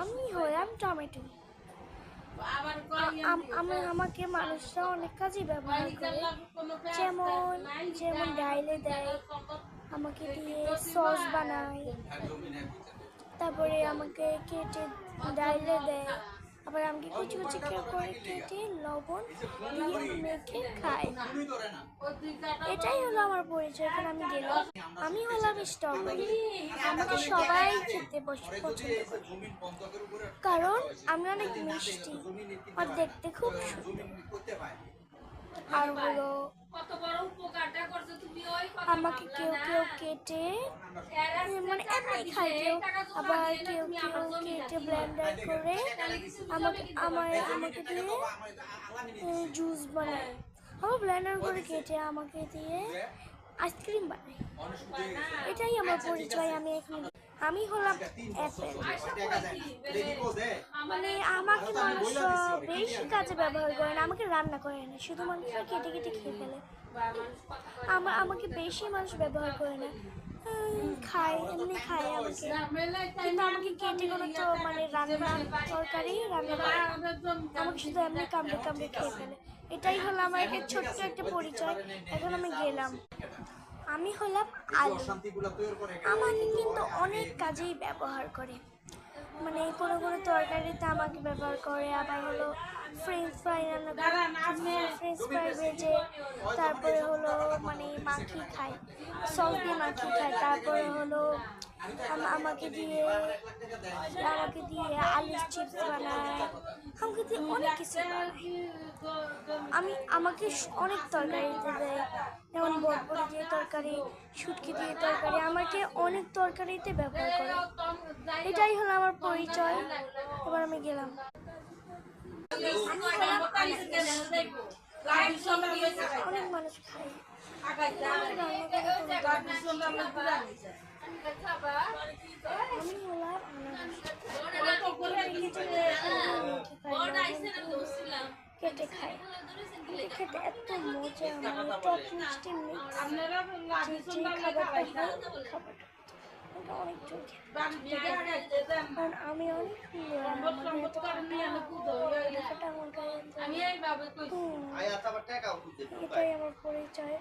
আমি হলাম টমেটো। আমাকে মানুষরা অনেক কাজে ব্যবহার করে, যেমন যেমন ডাইলে দেয়, আমাকে দিয়ে সস বানায়, তারপরে আমাকে কেটে ডাইলে দেয়, আবার আমাকে কুচি কুচি করে কেটে লবণ দিয়ে মেখে খায়। এটাই হলো আমার পরিচয়। এখানে আমি গেলাম, আমি হলাম স্ট্রবেরি। আমাকে সবাই খেতে পছন্দ করে, কারণ আমি অনেক মিষ্টি আর দেখতে খুব সুন্দর। আর হলো আমাকে কেউ কেউ কেটে মানে এমনি খায়, কেউ আবার কেউ কেউ কেটে ব্লেন্ডার করে আমাকে দিয়ে জুস বানায়, আবার ব্লেন্ডার করে কেটে আমাকে দিয়ে আইসক্রিম বানায়। এটাই আমার পরিচয়। আমি হলাম অ্যাপেল। মানে আমাকে মানুষ বেশি কাজে ব্যবহার করে না, আমাকে রান্না করে না, শুধু মানুষ কেটে কেটে খেয়ে ফেলে। আমাকে বেশি মানুষ ব্যবহার করে না, খায় এমনি খায় আমাকে, কিন্তু আমাকে কেটে কোনো তো মানে রান্না তরকারি রান্না করে আমাকে শুধু এমনি কামড়ে কামড়ে খেয়ে ফেলে। এটাই হলো আমার একটা ছোট্ট একটা পরিচয়। এখন আমি গেলাম, আমি হলাম আলু। আমাকে কিন্তু অনেক কাজেই ব্যবহার করে, মানে কোনো কোনো তরকারিতে আমাকে ব্যবহার করে, আবার হলো ফ্রেঞ্চ ফ্রাই রান্না করে, ফ্রেঞ্চ ফ্রাই ভেজে তারপরে হলো মানে মাখি খায়, সস দিয়ে মাখি খায়, তারপরে হলো আমাকে দিয়ে আলুর চিপস বানায়, আমাকে দিয়ে অনেক কিছু বানায়। আমাকে অনেক তরকারিতে দেয়, যেমন বটবটি দিয়ে তরকারি, শুটকি দিয়ে তরকারি, আমাকে অনেক তরকারিতে ব্যবহার করে। এটাই হলো আমার পরিচয়। এবার আমি গেলাম, অনেক মানুষ খায়, আমি হলাম কেটে খাই, খেতে এত মজা, মানে টক মিষ্টি মিক্স যে খাবারটা হয়, খাবারটা অনেক জোর, কারণ আমি অনেক সুন্দর, এটাই আমার পরিচয়।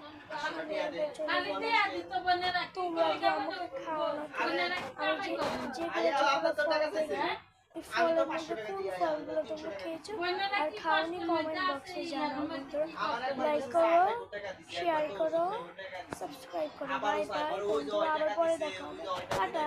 তোমরা যে আমাকে খাওয়ানো, এই ফলের মধ্যে কোন ফলগুলো তোমরা খেয়েছো আর খাওনি, কমেন্ট বক্সে জানাও। লাইক করো, শেয়ার করো, সাবস্ক্রাইব করো। বাই বাই বন্ধুরা, আবার পরে দেখা হবে। টাটা।